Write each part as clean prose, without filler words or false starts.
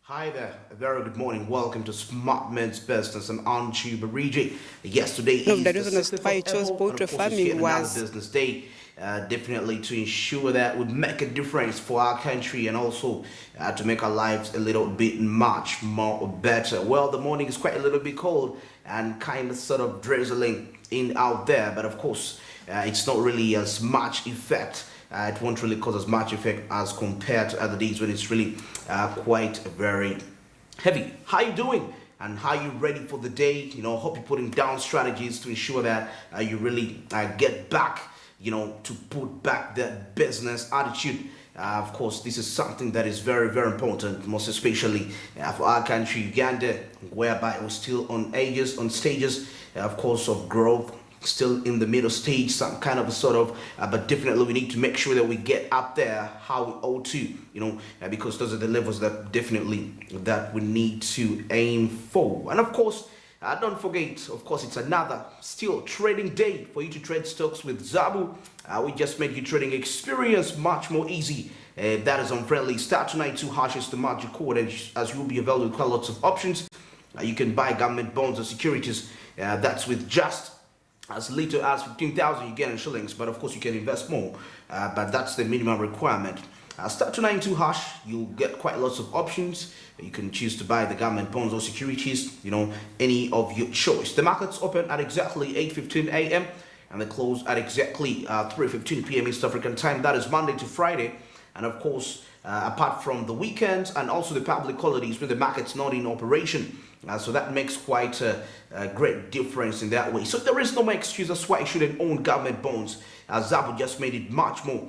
Hi there, a very good morning. Welcome to Smart Men's Business. I'm on BARIGYE. Yesterday One of the is the reasons 6th why of I chose April, and poultry of course, it's yet farming another was business day. Definitely to ensure that we make a difference for our country and also to make our lives a little bit much more better. Well, the morning is quite a little bit cold and kind of sort of drizzling in out there, but of course, it's not really as much effect. It won't really cause as much effect as compared to other days when it's really quite very heavy. How you doing? And how you ready for the day? Hope you're putting down strategies to ensure that you really get back, to put back that business attitude. Of course, this is something that is very, very important, most especially for our country, Uganda, whereby we're still on stages, of course, of growth, still in the middle stage, some kind of a sort of, but definitely we need to make sure that we get up there how we ought to, because those are the levels that definitely that we need to aim for. And of course, don't forget, of course, it's another still trading day for you to trade stocks with Zabu. We just made your trading experience much more easy. That is on friendly. Star 292 hashes the magic code, and as you'll be available with quite lots of options. You can buy government bonds or securities. That's with just as little as 15,000 you get in shillings, but of course you can invest more, but that's the minimum requirement. Star 292 hash, you'll get quite lots of options. You can choose to buy the government bonds or securities, any of your choice. The markets open at exactly 8:15 a.m. and they close at exactly 3:15 p.m. East African time. That is Monday to Friday, and of course, apart from the weekends and also the public holidays when the market's not in operation. So that makes quite a great difference in that way. So there is no more excuse. That's why you shouldn't own government bonds. Zabu just made it much more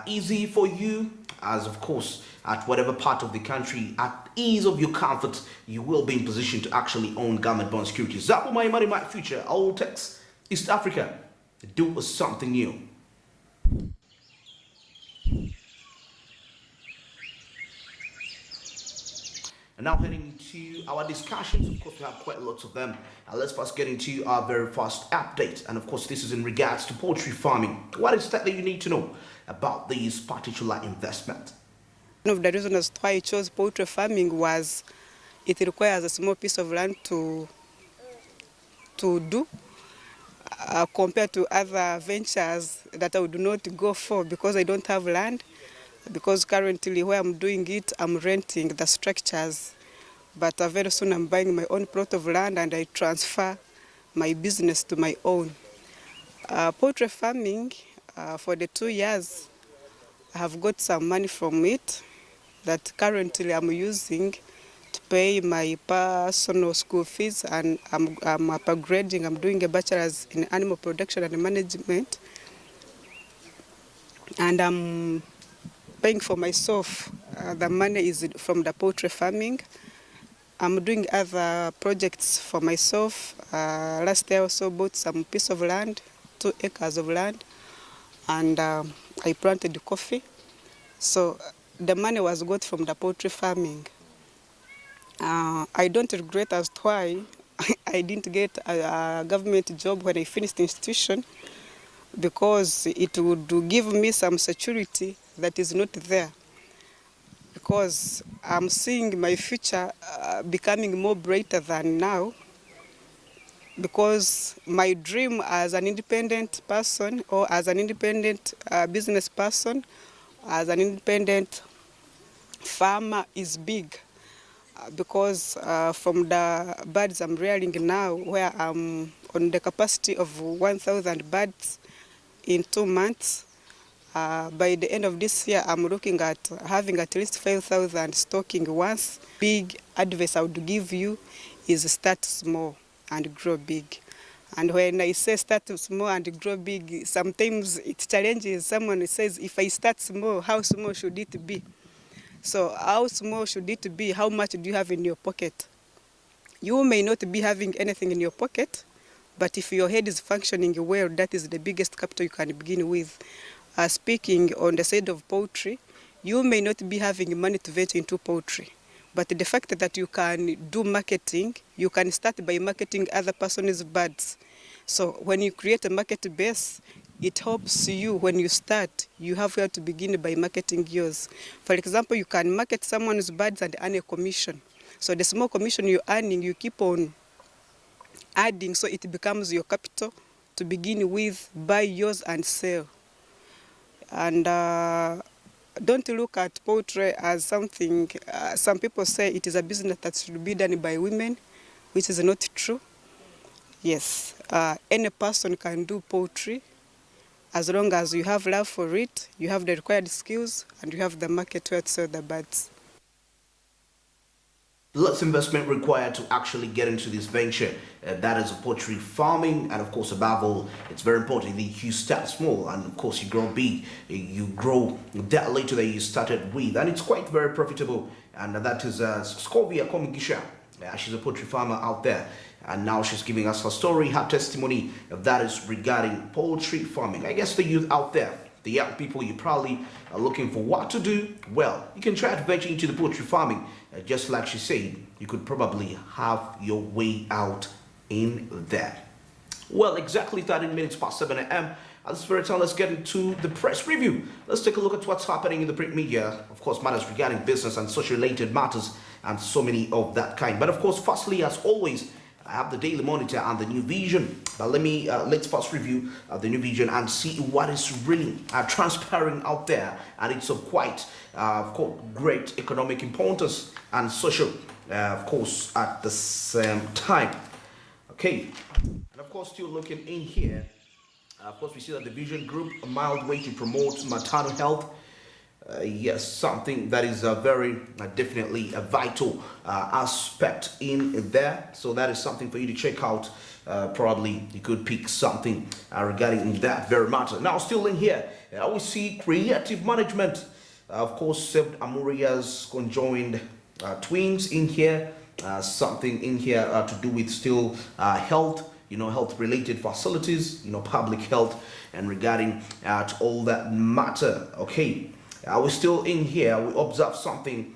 easy for you, as of course, at whatever part of the country, at ease of your comfort, you will be in position to actually own government bond securities. Zabu, my money, my future. All text East Africa. Do something new. And now heading to our discussions. Of course, we have quite lots of them. Let's first get into our very first update. And of course, this is in regards to poultry farming. What is that you need to know about this particular investment? one of the reasons why I chose poultry farming was it requires a small piece of land to do compared to other ventures that I would not go for because I don't have land. Because currently where I'm doing it, I'm renting the structures. But very soon I'm buying my own plot of land and I transfer my business to my own. Poultry farming, for the 2 years, I have got some money from it that currently I'm using to pay my personal school fees, and I'm upgrading. I'm doing a bachelor's in animal production and management, and I'm paying for myself. The money is from the poultry farming. I'm doing other projects for myself. Last year I also bought some piece of land, 2 acres of land, and I planted coffee. So the money was got from the poultry farming. I don't regret as to why I didn't get a government job when I finished institution, because it would give me some security that is not there. Because I'm seeing my future becoming more brighter than now, because my dream as an independent person or as an independent business person, as an independent farmer is big. Because from the birds I'm rearing now, where I'm on the capacity of 1,000 birds in 2 months, by the end of this year, I'm looking at having at least 5,000 stocking once. Big advice I would give you is start small and grow big. And when I say start small and grow big, sometimes it challenges someone who says, if I start small, how small should it be? So how small should it be? How much do you have in your pocket? You may not be having anything in your pocket, but if your head is functioning well, that is the biggest capital you can begin with. Speaking on the side of poultry, you may not be having money to venture into poultry, but the fact that you can do marketing, you can start by marketing other person's birds. So when you create a market base, it helps you when you start. You have where to begin by marketing yours. For example, you can market someone's birds and earn a commission. So the small commission you're earning, you keep on adding, so it becomes your capital to begin with, buy yours and sell. And don't look at poultry as something, some people say it is a business that should be done by women, which is not true. Yes, any person can do poultry as long as you have love for it, you have the required skills, and you have the market where to sell the birds. Lots of investment required to actually get into this venture. That is poultry farming, and of course, above all, it's very important that you start small, and of course, you grow big. You grow that later that you started with, and it's quite very profitable. And that is Scovia Komigisha. She's a poultry farmer out there, and now she's giving us her story, her testimony. That is regarding poultry farming. I guess the youth out there, the young people, you probably are looking for what to do. Well, you can try to venture into the poultry farming. Just like she said, you could probably have your way out in there. Well, exactly 13 minutes past 7 a.m. At this very time, let's get into the press review. Let's take a look at what's happening in the print media. Of course, matters regarding business and social-related matters and so many of that kind. But of course, firstly, as always, I have the Daily Monitor and the New Vision. But let's first review the New Vision and see what is really transpiring out there. And it's of quite great economic importance and social, of course, at the same time. Okay, and of course, still looking in here, of course, we see that the Vision Group, a mild way to promote maternal health. Yes, something that is very definitely a vital aspect in there. So that is something for you to check out. Probably you could pick something regarding that very matter. Now, still in here, we see creative management. Of course, saved Amuria's conjoined twins in here. Something in here to do with still health. Health related facilities, public health, and regarding to all that matter. Okay. We're still in here. We observe something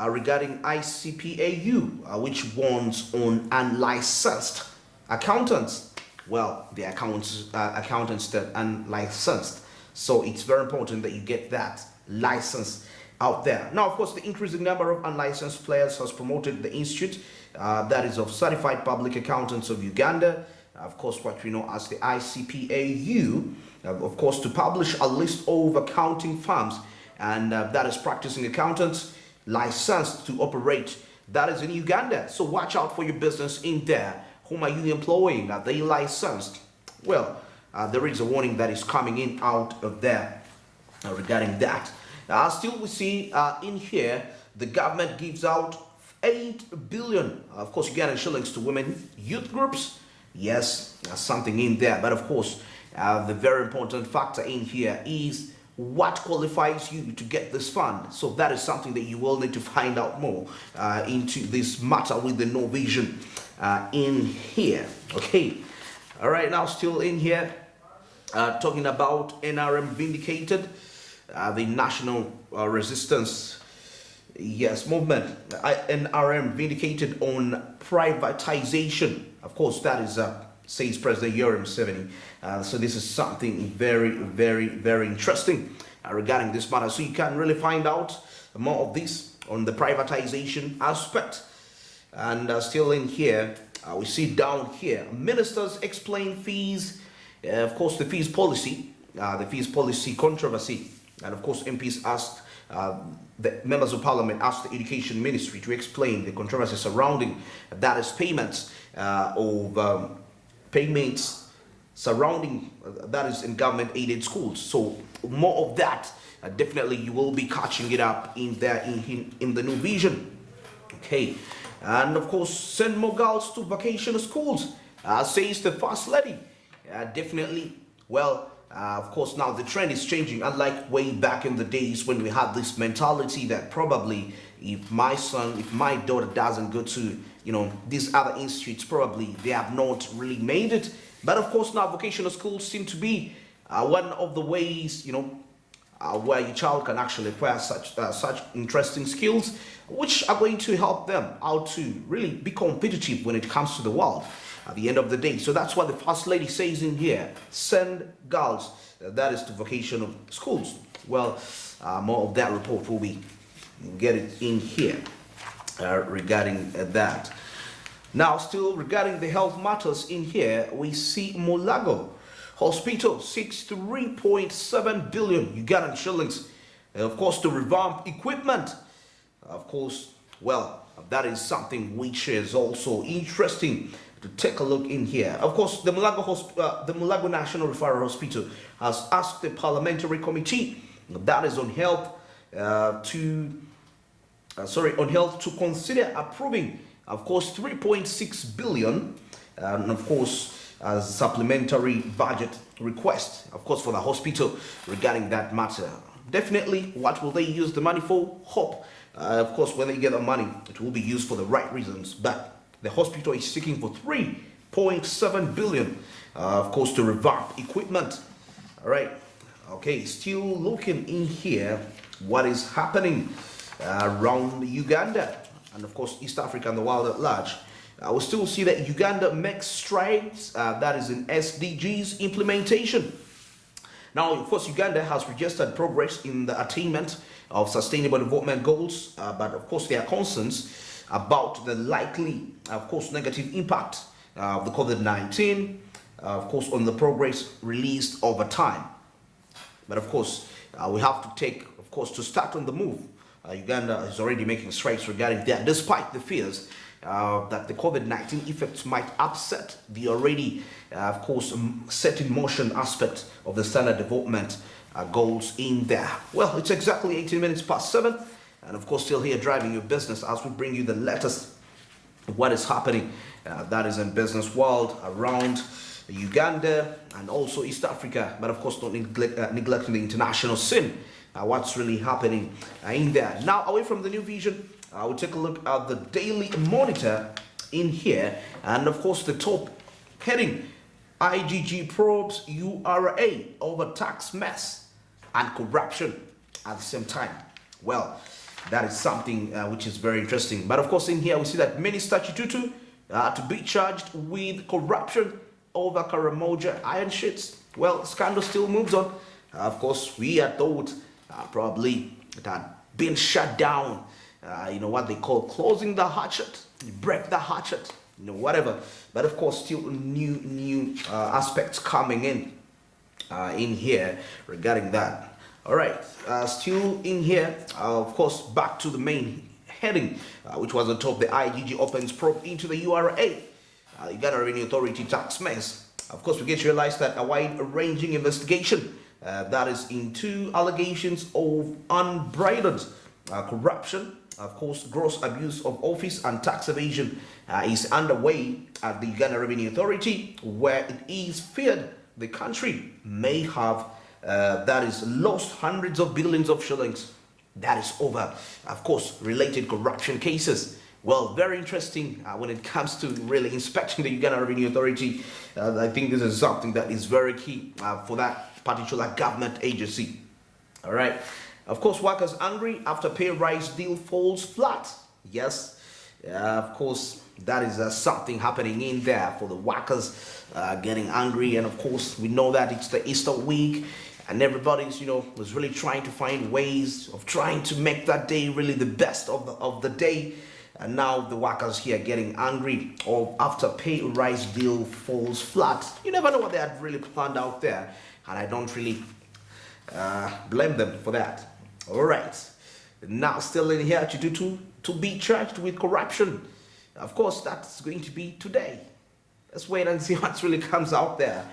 regarding ICPAU, which warns on unlicensed accountants. Well, the accountants that unlicensed. So it's very important that you get that license out there. Now, of course, the increasing number of unlicensed players has promoted the institute that is of Certified Public Accountants of Uganda. Of course, what we know as the ICPAU, of course, to publish a list of accounting firms and that is practicing accountants licensed to operate. That is in Uganda. So watch out for your business in there. Whom are you employing? Are they licensed? Well, there is a warning that is coming in out of there regarding that. Still, we see in here the government gives out 8 billion, of course, Ugandan shillings to women youth groups. Yes, something in there. But of course, the very important factor in here is what qualifies you to get this fund. So that is something that you will need to find out more into this matter with the No Vision in here. Okay, all right, now still in here talking about NRM vindicated, the National Resistance movement. NRM vindicated on privatization. Of course, that is says President JORAM 70. So this is something very, very, very interesting regarding this matter. So you can really find out more of this on the privatization aspect. And still in here, we see down here, ministers explain fees. Of course, the fees policy controversy. And of course, MPs asked, the members of parliament asked the education ministry to explain the controversy surrounding that is payments payments surrounding that is in government aided schools. So more of that, definitely you will be catching it up in there in the New Vision. Okay, and of course, send more girls to vacation schools, says the First Lady. Definitely, well, of course, now the trend is changing, unlike way back in the days when we had this mentality that probably if my daughter doesn't go to these other institutes, probably they have not really made it. But of course, now vocational schools seem to be one of the ways where your child can actually acquire such interesting skills, which are going to help them out to really be competitive when it comes to the world. at the end of the day. So that's what the First Lady says in here. Send girls, that is to vocational schools. Well, more of that report will be get it in here regarding that. Now, still regarding the health matters in here, we see Mulago Hospital seeks 3.7 billion Ugandan shillings, of course, to revamp equipment. Of course, well, that is something which is also interesting to take a look in here. Of course, the Mulago National Referral Hospital has asked the parliamentary committee that is on health to consider approving, of course, 3.6 billion, and of course, as supplementary budget request, of course, for the hospital regarding that matter. Definitely, what will they use the money for? Hope. Of course, when they get the money, it will be used for the right reasons. But the hospital is seeking for 3.7 billion, of course, to revamp equipment. All right. Okay, still looking in here, what is happening around Uganda and of course East Africa and the world at large. We still see that Uganda makes strides, that is in SDGs implementation. Now, of course, Uganda has registered progress in the attainment of sustainable development goals, but of course there are concerns about the likely, of course, negative impact of the COVID-19, of course, on the progress released over time. But of course, we have to take, of course, to start on the move. Uganda is already making strides regarding that, despite the fears that the COVID-19 effects might upset the already, of course, set in motion aspect of the standard development goals in there. Well, it's exactly 18 minutes past 7, and of course, still here driving your business as we bring you the latest of what is happening that is in business world around Uganda and also East Africa, but of course not neglecting the international scene, what's really happening in there. Now, away from the New Vision, we'll take a look at the Daily Monitor in here, and of course the top heading, IGG probes URA over tax mess and corruption at the same time. Well, that is something which is very interesting. But of course in here we see that Minister Chitutu to be charged with corruption over Karamoja iron sheets. Well, scandal still moves on. Of course, we had thought probably it had been shut down. You know what they call closing the hatchet, you break the hatchet, you know, whatever. But of course, still new aspects coming in here regarding that. All right, still in here, of course, back to the main heading, which was on top. The IGG opens probe into the URA. Uganda Revenue Authority tax mess. Of course, we get to realize that a wide-ranging investigation that is into allegations of unbridled corruption, of course, gross abuse of office and tax evasion is underway at the Uganda Revenue Authority, where it is feared the country may have that is lost hundreds of billions of shillings. That is over, of course, related corruption cases. Well, very interesting when it comes to really inspecting the Uganda Revenue Authority. I think this is something that is very key for that particular government agency. All right. Of course, workers angry after pay rise deal falls flat. Yes, of course, that is something happening in there for the workers getting angry. And of course, we know that it's the Easter week and everybody's, you know, was really trying to find ways of trying to make that day really the best of the day. And now the workers here getting angry or after pay rise deal falls flat. You never know what they had really planned out there. And I don't really blame them for that. All right. Now still in here to be charged with corruption. Of course, that's going to be today. Let's wait and see what really comes out there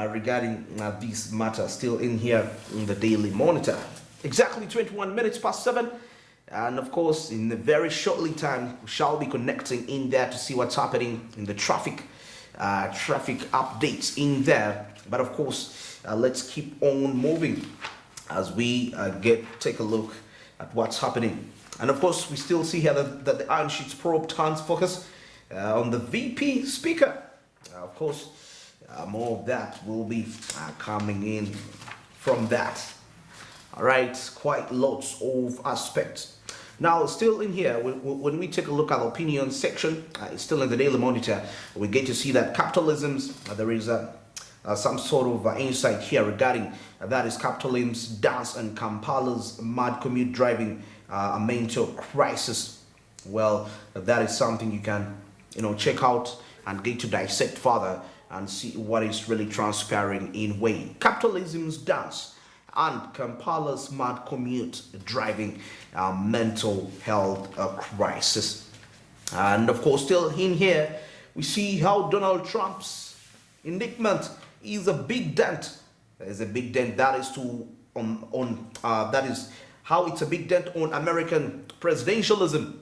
regarding this matter. Still in here in the Daily Monitor. Exactly 21 minutes past 7. And of course, in a very shortly time, we shall be connecting in there to see what's happening in the traffic updates in there. But of course, let's keep on moving as we take a look at what's happening. And of course, we still see here that the Iron Sheets probe turns focus on the VP speaker. Of course, more of that will be coming in from that. All right, quite lots of aspects Now, still in here, when we take a look at the opinion section, it's still in the Daily Monitor, we get to see that capitalism's, there is some sort of insight here regarding that is capitalism's dance and Kampala's mad commute driving a mental crisis. Well, that is something you can, check out and get to dissect further and see what is really transpiring in way. Capitalism's dance and Kampala's mad commute driving mental health crisis. And of course, still in here, we see how Donald Trump's indictment is a big dent. There's a big dent that is that is how it's a big dent on American presidentialism.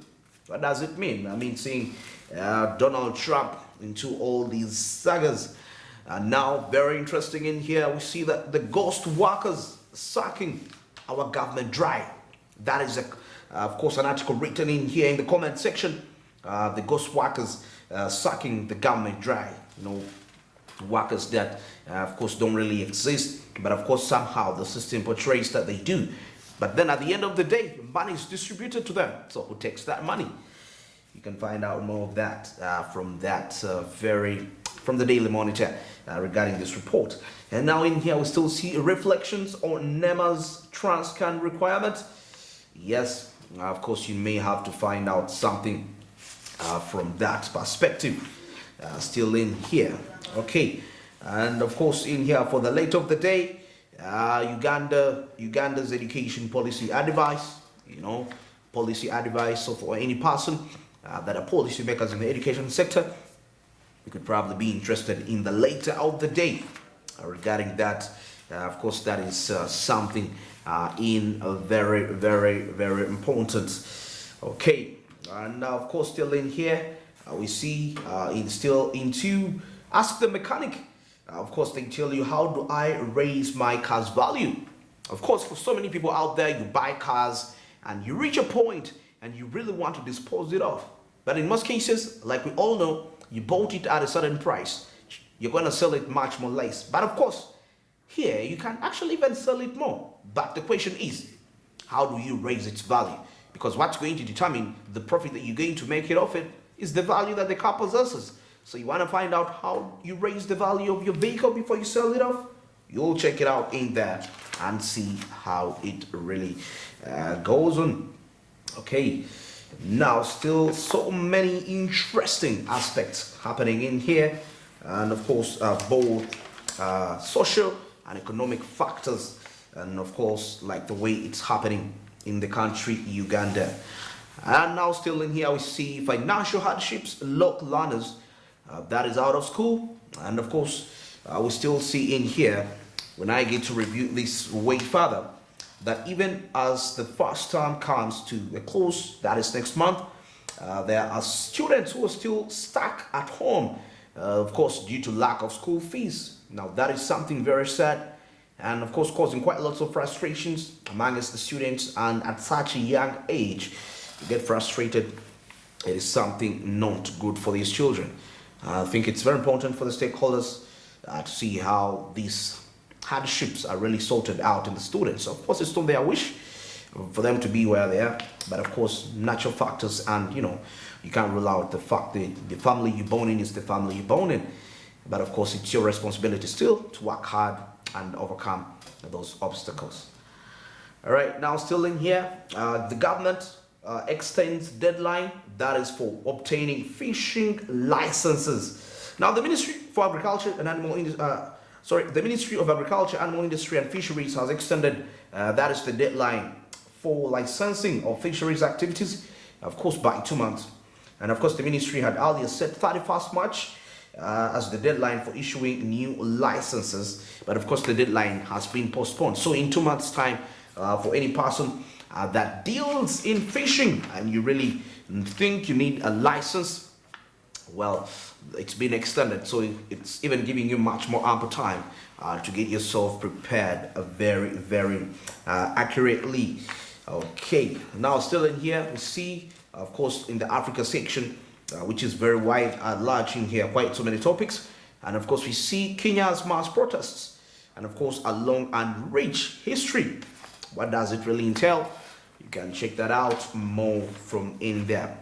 What does it mean? I mean, seeing Donald Trump into all these sagas. And now, very interesting in here, we see that the ghost workers sucking our government dry. That is, of course, an article written in here in the comment section. The ghost workers sucking the government dry. Workers that, of course, don't really exist. But, of course, somehow the system portrays that they do. But then at the end of the day, money is distributed to them. So who takes that money? You can find out more of that from the Daily Monitor regarding this report. And now in here we still see reflections on NEMA's TransCan requirement. Yes, of course you may have to find out something from that perspective. Still in here. Okay, and of course in here for the late of the day, Uganda's education policy advice. Policy advice for any person that are policymakers in the education sector. You could probably be interested in the later of the day regarding that. Of course, that is something very, very, very important. Okay, and now of course still in here, we see it's still into Ask the Mechanic. Of course, they tell you, how do I raise my car's value? Of course, for so many people out there, you buy cars and you reach a point and you really want to dispose it off. But in most cases, like we all know, you bought it at a certain price. You're going to sell it much more less. But of course, here you can actually even sell it more. But the question is, how do you raise its value? Because what's going to determine the profit that you're going to make it off it is the value that the car possesses. So you want to find out how you raise the value of your vehicle before you sell it off? You'll check it out in there and see how it really goes on. Okay, now still so many interesting aspects happening in here, and of course both social and economic factors, and of course like the way it's happening in the country Uganda. And now still in here we see financial hardships lock learners that is out of school. And of course we still see in here, when I get to review this way further, that even as the first term comes to a close, that is next month, there are students who are still stuck at home, of course due to lack of school fees. Now that is something very sad, and of course causing quite lots of frustrations amongst the students. And at such a young age, to get frustrated, it is something not good for these children. I think it's very important for the stakeholders to see how these hardships are really sorted out in the students. Of course, it's not their wish for them to be where they are, but of course, natural factors, and you can't rule out the fact that the family you're born in is the family you're born in. But of course, it's your responsibility still to work hard and overcome those obstacles. All right, now still in here, the government extends deadline that is for obtaining fishing licenses. Now, the Ministry for Agriculture and Animal the Ministry of Agriculture, Animal Industry and Fisheries has extended that is the deadline for licensing of fisheries activities, of course, by 2 months. And of course, the ministry had earlier set 31st March as the deadline for issuing new licenses, but of course the deadline has been postponed. So in 2 months time, for any person that deals in fishing and you really think you need a license, well, it's been extended, so it's even giving you much more ample time to get yourself prepared very, very accurately. Okay, now still in here we see, of course, in the Africa section, which is very wide and large in here, quite so many topics. And of course we see Kenya's mass protests, and of course a long and rich history. What does it really entail? You can check that out more from in there.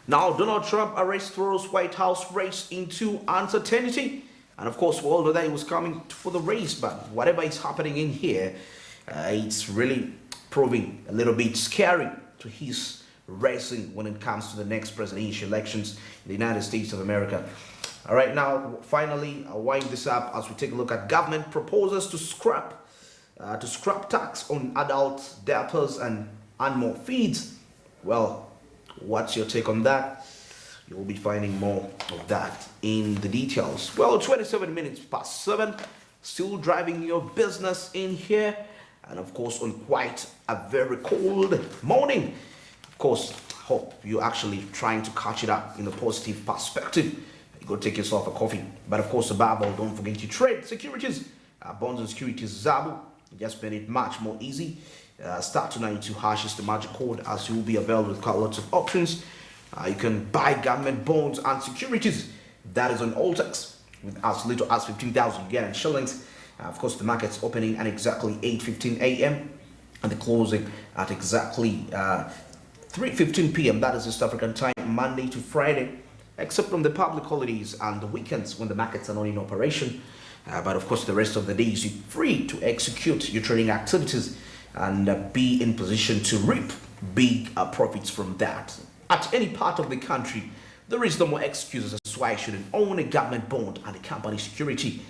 Now, Donald Trump arrest throws White House race into uncertainty. And of course, we all know that he was coming for the race, but whatever is happening in here, it's really proving a little bit scary to his racing when it comes to the next presidential elections in the United States of America. All right, now, finally, I'll wind this up as we take a look at government proposes to scrap tax on adult diapers and animal feeds. Well, what's your take on that? You'll be finding more of that in the details. Well, 27 minutes past 7, still driving your business in here, and of course on quite a very cold morning. Of course, hope you're actually trying to catch it up in a positive perspective. You go take yourself a coffee. But of course, above all, don't forget to trade securities. Bonds and securities, Zabu. Just made it much more easy. Star 292 hash is the magic code, as you will be available with quite lots of options. You can buy government bonds and securities. That is on Altex with as little as 15,000 yen shillings. Of course, the market's opening at exactly 8:15 a.m. and the closing at exactly 3:15 p.m. That is East African time, Monday to Friday, except on the public holidays and the weekends when the markets are not in operation. But of course, the rest of the days you're free to execute your trading activities and be in position to reap big profits from that. At any part of the country, there is no more excuses as to why I shouldn't own a government bond and a company security.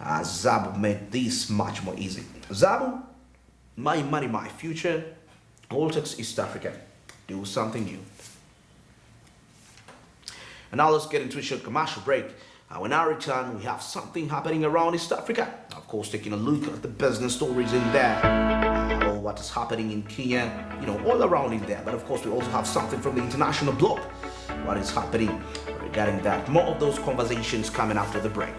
Zabu made this much more easy. Zabu, my money, my future. Altex East Africa. Do something new. And now let's get into a short commercial break. When I return, we have something happening around East Africa. Of course, taking a look at the business stories in there. Or what is happening in Kenya, all around in there. But of course, we also have something from the international bloc. What is happening regarding that? More of those conversations coming after the break.